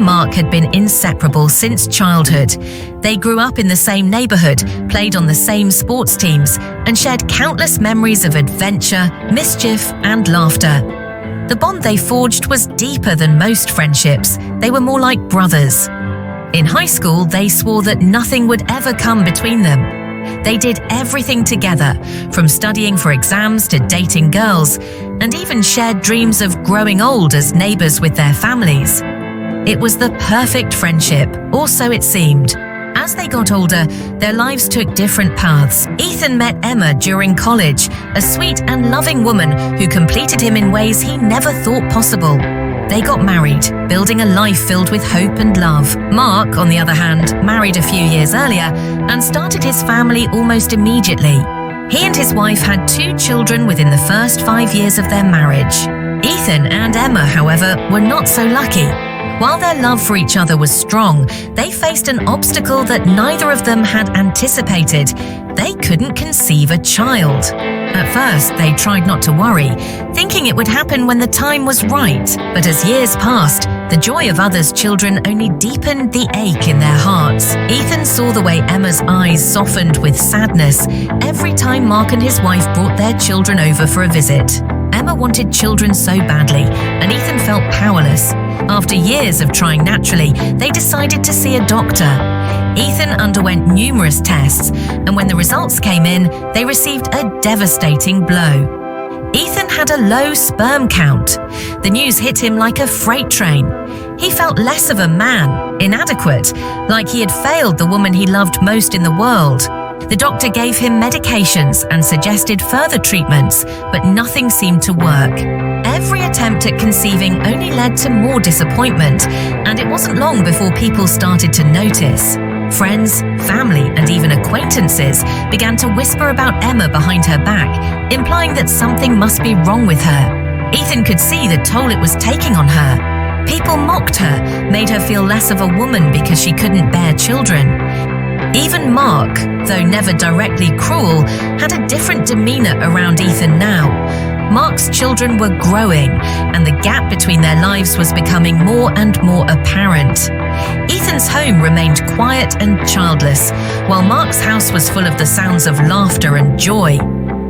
and Mark had been inseparable since childhood. They grew up in the same neighborhood, played on the same sports teams, and shared countless memories of adventure, mischief, and laughter. The bond they forged was deeper than most friendships. They were more like brothers. In high school, they swore that nothing would ever come between them. They did everything together, from studying for exams to dating girls, and even shared dreams of growing old as neighbors with their families. It was the perfect friendship, or so it seemed. As they got older, their lives took different paths. Ethan met Emma during college, a sweet and loving woman who completed him in ways he never thought possible. They got married, building a life filled with hope and love. Mark, on the other hand, married a few years earlier and started his family almost immediately. He and his wife had 2 children within the first 5 years of their marriage. Ethan and Emma, however, were not so lucky. While their love for each other was strong, they faced an obstacle that neither of them had anticipated. They couldn't conceive a child. At first, they tried not to worry, thinking it would happen when the time was right. But as years passed, the joy of others' children only deepened the ache in their hearts. Ethan saw the way Emma's eyes softened with sadness every time Mark and his wife brought their children over for a visit. Emma wanted children so badly, and Ethan felt powerless. After years of trying naturally, they decided to see a doctor. Ethan underwent numerous tests, and when the results came in, they received a devastating blow. Ethan had a low sperm count. The news hit him like a freight train. He felt less of a man, inadequate, like he had failed the woman he loved most in the world. The doctor gave him medications and suggested further treatments, but nothing seemed to work. Every attempt at conceiving only led to more disappointment, and it wasn't long before people started to notice. Friends, family, and even acquaintances began to whisper about Emma behind her back, implying that something must be wrong with her. Ethan could see the toll it was taking on her. People mocked her, made her feel less of a woman because she couldn't bear children. Even Mark, though never directly cruel, had a different demeanor around Ethan now. Mark's children were growing, and the gap between their lives was becoming more and more apparent. Ethan's home remained quiet and childless, while Mark's house was full of the sounds of laughter and joy.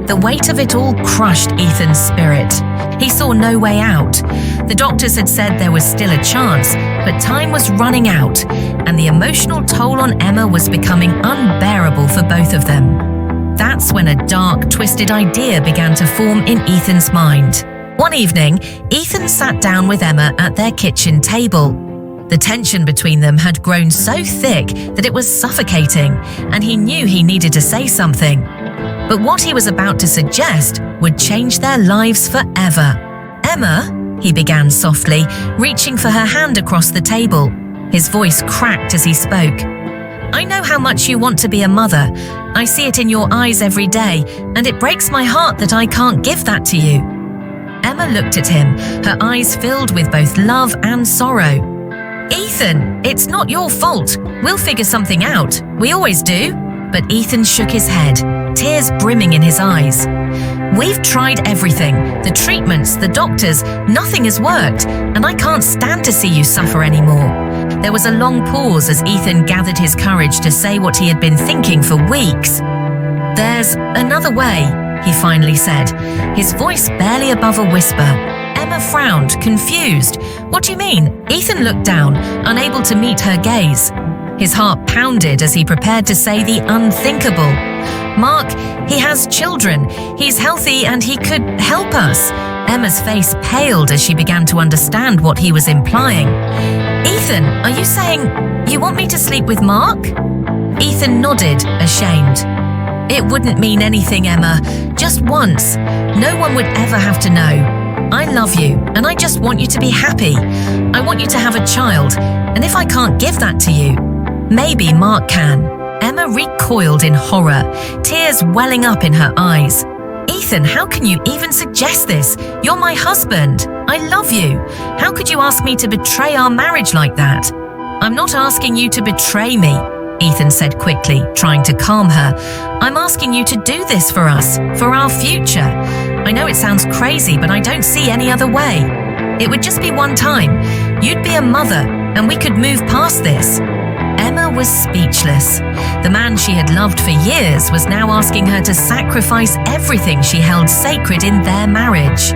The weight of it all crushed Ethan's spirit. He saw no way out. The doctors had said there was still a chance, but time was running out, and the emotional toll on Emma was becoming unbearable for both of them. That's when a dark, twisted idea began to form in Ethan's mind. One evening, Ethan sat down with Emma at their kitchen table. The tension between them had grown so thick that it was suffocating, and he knew he needed to say something. But what he was about to suggest would change their lives forever. "Emma," he began softly, reaching for her hand across the table. His voice cracked as he spoke. "I know how much you want to be a mother. I see it in your eyes every day, and it breaks my heart that I can't give that to you." Emma looked at him, her eyes filled with both love and sorrow. "Ethan, it's not your fault. We'll figure something out. We always do." But Ethan shook his head, tears brimming in his eyes. "We've tried everything, the treatments, the doctors, nothing has worked, and I can't stand to see you suffer anymore." There was a long pause as Ethan gathered his courage to say what he had been thinking for weeks. "There's another way," he finally said, his voice barely above a whisper. Emma frowned, confused. "What do you mean?" Ethan looked down, unable to meet her gaze. His heart pounded as he prepared to say the unthinkable. "Mark, he has children. He's healthy and he could help us." Emma's face paled as she began to understand what he was implying. "Ethan, are you saying you want me to sleep with Mark?" Ethan nodded, ashamed. "It wouldn't mean anything, Emma. Just once. No one would ever have to know. I love you, and I just want you to be happy. I want you to have a child, and if I can't give that to you, maybe Mark can." Emma recoiled in horror, tears welling up in her eyes. "Ethan, how can you even suggest this? You're my husband. I love you. How could you ask me to betray our marriage like that?" "I'm not asking you to betray me," Ethan said quickly, trying to calm her. "I'm asking you to do this for us, for our future. I know it sounds crazy, but I don't see any other way. It would just be one time. You'd be a mother, and we could move past this." Emma was speechless. The man she had loved for years was now asking her to sacrifice everything she held sacred in their marriage.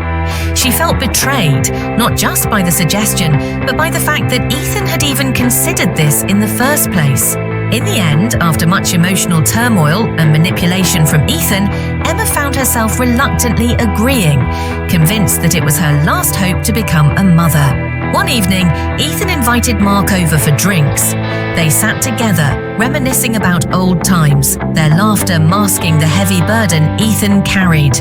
She felt betrayed, not just by the suggestion, but by the fact that Ethan had even considered this in the first place. In the end, after much emotional turmoil and manipulation from Ethan, Emma found herself reluctantly agreeing, convinced that it was her last hope to become a mother. One evening, Ethan invited Mark over for drinks. They sat together, reminiscing about old times, their laughter masking the heavy burden Ethan carried.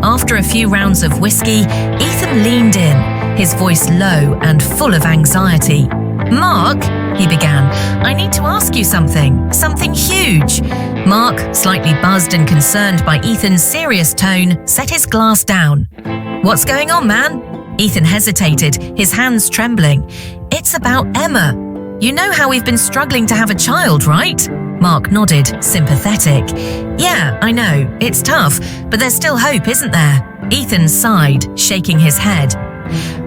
After a few rounds of whiskey, Ethan leaned in, his voice low and full of anxiety. "Mark," he began, "I need to ask you something huge." Mark, slightly buzzed and concerned by Ethan's serious tone, set his glass down. "What's going on, man?" Ethan hesitated, his hands trembling. "It's about Emma. You know how we've been struggling to have a child, right?" Mark nodded, sympathetic. "Yeah, I know. It's tough, but there's still hope, isn't there?" Ethan sighed, shaking his head.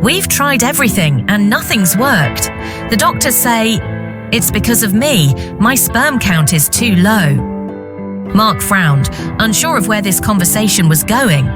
"We've tried everything and nothing's worked. The doctors say it's because of me. My sperm count is too low." Mark frowned, unsure of where this conversation was going.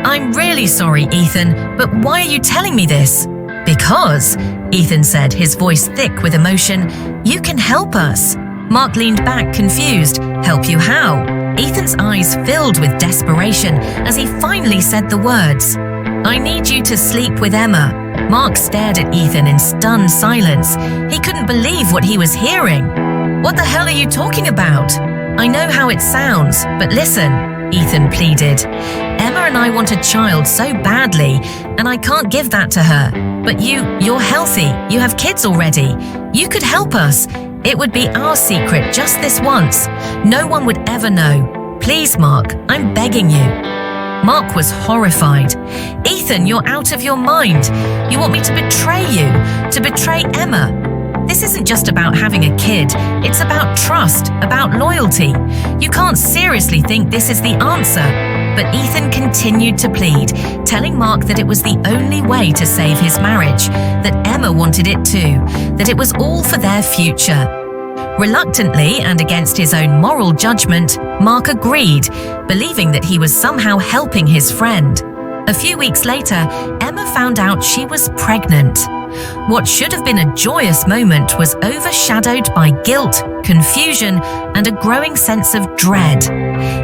"I'm really sorry, Ethan, but why are you telling me this?" "Because," Ethan said, his voice thick with emotion, "you can help us." Mark leaned back, confused. "Help you how?" Ethan's eyes filled with desperation as he finally said the words. "I need you to sleep with Emma." Mark stared at Ethan in stunned silence. He couldn't believe what he was hearing. "What the hell are you talking about?" "I know how it sounds, but listen," Ethan pleaded. "Emma and I want a child so badly, and I can't give that to her. But you're healthy. You have kids already. You could help us. It would be our secret just this once. No one would ever know. Please, Mark, I'm begging you." Mark was horrified. "Ethan, you're out of your mind. You want me to betray you, to betray Emma? This isn't just about having a kid. It's about trust, about loyalty. You can't seriously think this is the answer." But Ethan continued to plead, telling Mark that it was the only way to save his marriage, that Emma wanted it too, that it was all for their future. Reluctantly and against his own moral judgment, Mark agreed, believing that he was somehow helping his friend. A few weeks later, Emma found out she was pregnant. What should have been a joyous moment was overshadowed by guilt, confusion, and a growing sense of dread.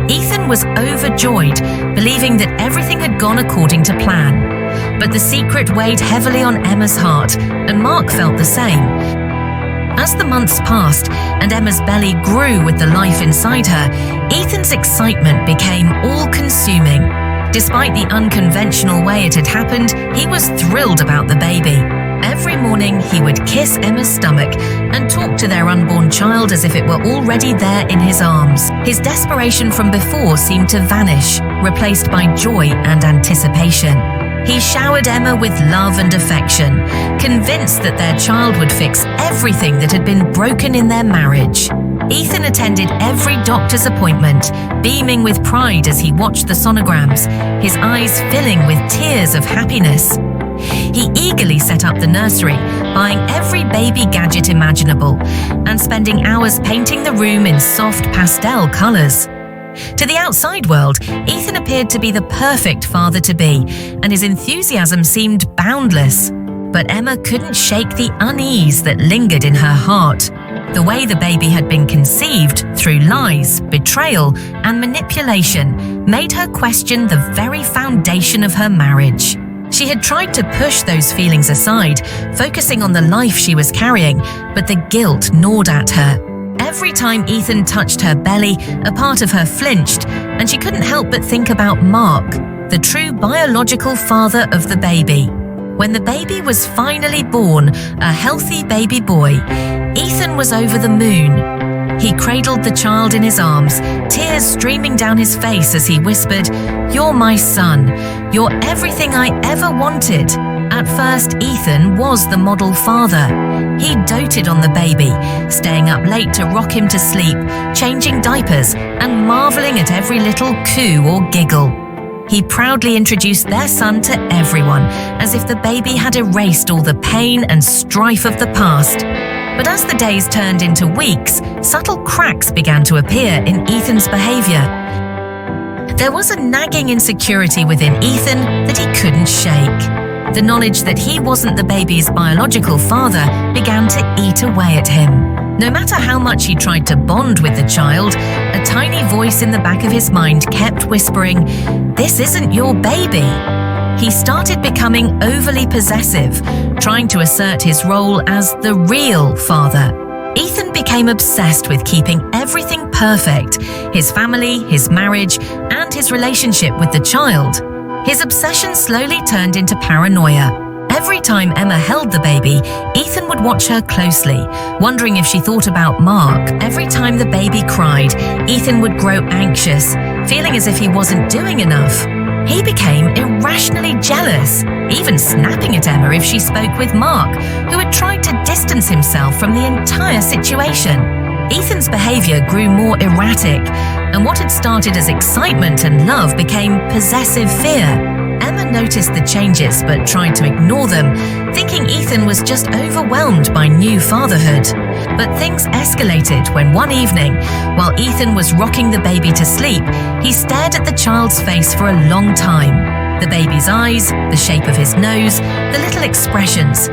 Ethan was overjoyed, believing that everything had gone according to plan. But the secret weighed heavily on Emma's heart, and Mark felt the same. As the months passed and Emma's belly grew with the life inside her, Ethan's excitement became all-consuming. Despite the unconventional way it had happened, he was thrilled about the baby. Every morning, he would kiss Emma's stomach and talk to their unborn child as if it were already there in his arms. His desperation from before seemed to vanish, replaced by joy and anticipation. He showered Emma with love and affection, convinced that their child would fix everything that had been broken in their marriage. Ethan attended every doctor's appointment, beaming with pride as he watched the sonograms, his eyes filling with tears of happiness. He eagerly set up the nursery, buying every baby gadget imaginable and spending hours painting the room in soft pastel colors. To the outside world, Ethan appeared to be the perfect father-to-be, and his enthusiasm seemed boundless. But Emma couldn't shake the unease that lingered in her heart. The way the baby had been conceived through lies, betrayal, and manipulation made her question the very foundation of her marriage. She had tried to push those feelings aside, focusing on the life she was carrying, but the guilt gnawed at her. Every time Ethan touched her belly, a part of her flinched, and she couldn't help but think about Mark, the true biological father of the baby. When the baby was finally born, a healthy baby boy, Ethan was over the moon. He cradled the child in his arms, tears streaming down his face as he whispered, "You're my son. You're everything I ever wanted." At first, Ethan was the model father. He doted on the baby, staying up late to rock him to sleep, changing diapers, and marveling at every little coo or giggle. He proudly introduced their son to everyone, as if the baby had erased all the pain and strife of the past. But as the days turned into weeks, subtle cracks began to appear in Ethan's behavior. There was a nagging insecurity within Ethan that he couldn't shake. The knowledge that he wasn't the baby's biological father began to eat away at him. No matter how much he tried to bond with the child, a tiny voice in the back of his mind kept whispering, "This isn't your baby." He started becoming overly possessive, trying to assert his role as the real father. Ethan became obsessed with keeping everything perfect: his family, his marriage, and his relationship with the child. His obsession slowly turned into paranoia. Every time Emma held the baby, Ethan would watch her closely, wondering if she thought about Mark. Every time the baby cried, Ethan would grow anxious, feeling as if he wasn't doing enough. He became irrationally jealous, even snapping at Emma if she spoke with Mark, who had tried to distance himself from the entire situation. Ethan's behavior grew more erratic, and what had started as excitement and love became possessive fear. Emma noticed the changes but tried to ignore them, thinking Ethan was just overwhelmed by new fatherhood. But things escalated when one evening, while Ethan was rocking the baby to sleep, he stared at the child's face for a long time. The baby's eyes, the shape of his nose, the little expressions.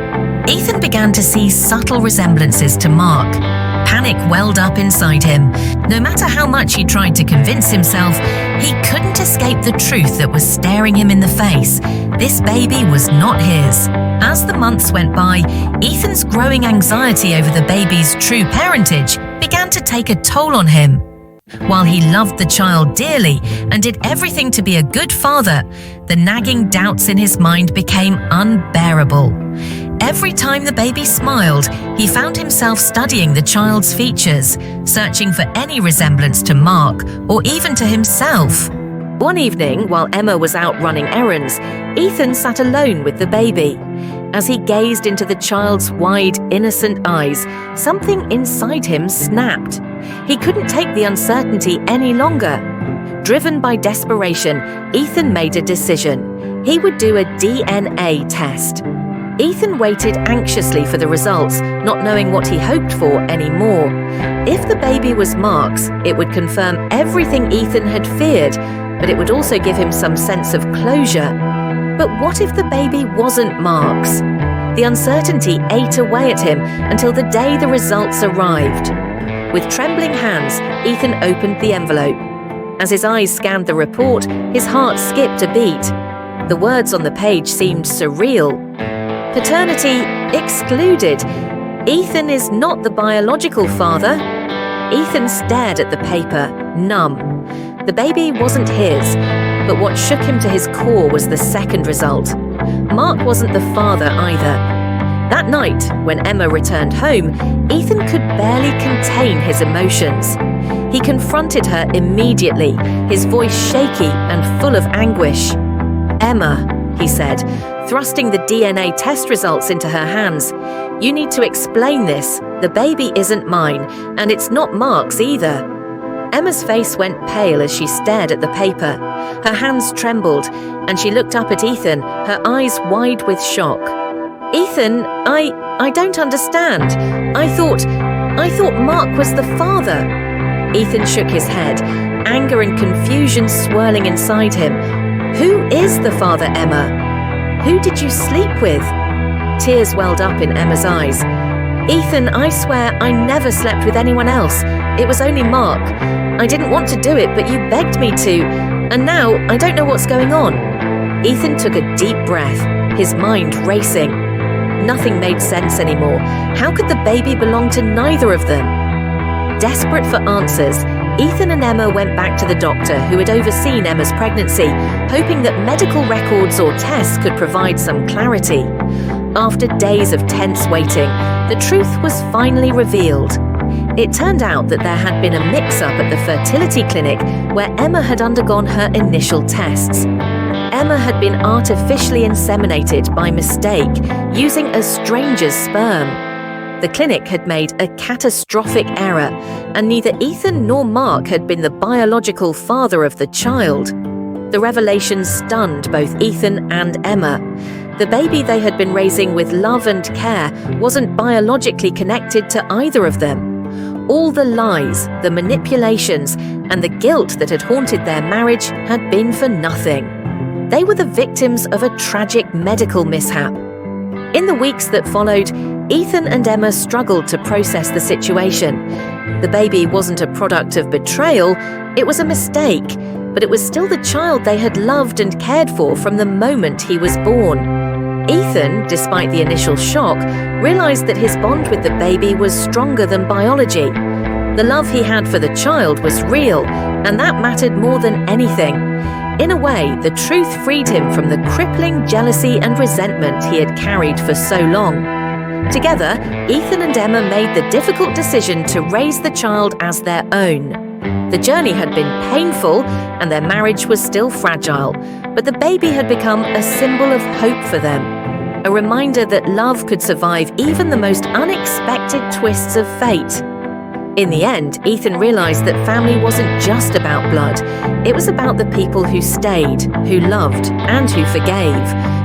Ethan began to see subtle resemblances to Mark. Panic welled up inside him. No matter how much he tried to convince himself, he couldn't escape the truth that was staring him in the face. This baby was not his. As the months went by, Ethan's growing anxiety over the baby's true parentage began to take a toll on him. While he loved the child dearly and did everything to be a good father, the nagging doubts in his mind became unbearable. Every time the baby smiled, he found himself studying the child's features, searching for any resemblance to Mark or even to himself. One evening, while Emma was out running errands, Ethan sat alone with the baby. As he gazed into the child's wide, innocent eyes, something inside him snapped. He couldn't take the uncertainty any longer. Driven by desperation, Ethan made a decision. He would do a DNA test. Ethan waited anxiously for the results, not knowing what he hoped for anymore. If the baby was Mark's, it would confirm everything Ethan had feared, but it would also give him some sense of closure. But what if the baby wasn't Mark's? The uncertainty ate away at him until the day the results arrived. With trembling hands, Ethan opened the envelope. As his eyes scanned the report, his heart skipped a beat. The words on the page seemed surreal. Paternity excluded. Ethan is not the biological father. Ethan stared at the paper, numb. The baby wasn't his, but what shook him to his core was the second result. Mark wasn't the father either. That night, when Emma returned home, Ethan could barely contain his emotions. He confronted her immediately, his voice shaky and full of anguish. "Emma," he said, thrusting the DNA test results into her hands, "you need to explain this. The baby isn't mine, and it's not Mark's either." Emma's face went pale as she stared at the paper. Her hands trembled, and she looked up at Ethan, her eyes wide with shock. "Ethan, I don't understand. I thought Mark was the father." Ethan shook his head, anger and confusion swirling inside him. "Who is the father, Emma? Who did you sleep with?" Tears welled up in Emma's eyes. "Ethan, I swear I never slept with anyone else. It was only Mark. I didn't want to do it, but you begged me to. And now I don't know what's going on." Ethan took a deep breath, his mind racing. Nothing made sense anymore. How could the baby belong to neither of them? Desperate for answers, Ethan and Emma went back to the doctor who had overseen Emma's pregnancy, hoping that medical records or tests could provide some clarity. After days of tense waiting, the truth was finally revealed. It turned out that there had been a mix-up at the fertility clinic where Emma had undergone her initial tests. Emma had been artificially inseminated by mistake using a stranger's sperm. The clinic had made a catastrophic error, and neither Ethan nor Mark had been the biological father of the child. The revelation stunned both Ethan and Emma. The baby they had been raising with love and care wasn't biologically connected to either of them. All the lies, the manipulations, and the guilt that had haunted their marriage had been for nothing. They were the victims of a tragic medical mishap. In the weeks that followed, Ethan and Emma struggled to process the situation. The baby wasn't a product of betrayal, it was a mistake, but it was still the child they had loved and cared for from the moment he was born. Ethan, despite the initial shock, realized that his bond with the baby was stronger than biology. The love he had for the child was real, and that mattered more than anything. In a way, the truth freed him from the crippling jealousy and resentment he had carried for so long. Together, Ethan and Emma made the difficult decision to raise the child as their own. The journey had been painful, and their marriage was still fragile, but the baby had become a symbol of hope for them, a reminder that love could survive even the most unexpected twists of fate. In the end, Ethan realized that family wasn't just about blood. It was about the people who stayed, who loved, and who forgave.